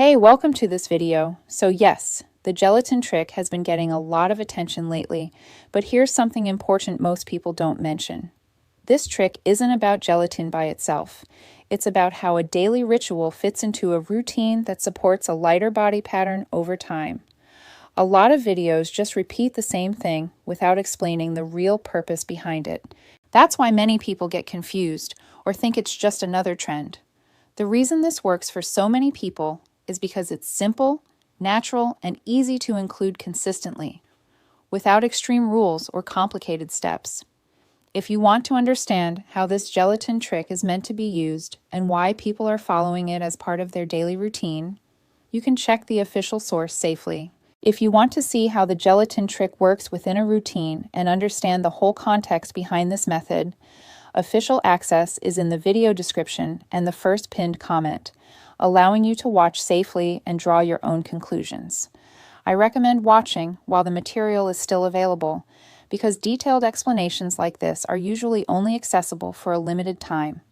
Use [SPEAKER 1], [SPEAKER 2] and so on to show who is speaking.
[SPEAKER 1] Hey, welcome to this video. So yes, the gelatin trick has been getting a lot of attention lately, but here's something important most people don't mention. This trick isn't about gelatin by itself. It's about how a daily ritual fits into a routine that supports a lighter body pattern over time. A lot of videos just repeat the same thing without explaining the real purpose behind it. That's why many people get confused or think it's just another trend. The reason this works for so many people is because it's simple, natural, and easy to include consistently, without extreme rules or complicated steps. If you want to understand how this gelatin trick is meant to be used and why people are following it as part of their daily routine, you can check the official source safely. If you want to see how the gelatin trick works within a routine and understand the whole context behind this method, official access is in the video description and the first pinned comment, allowing you to watch safely and draw your own conclusions. I recommend watching while the material is still available, because detailed explanations like this are usually only accessible for a limited time.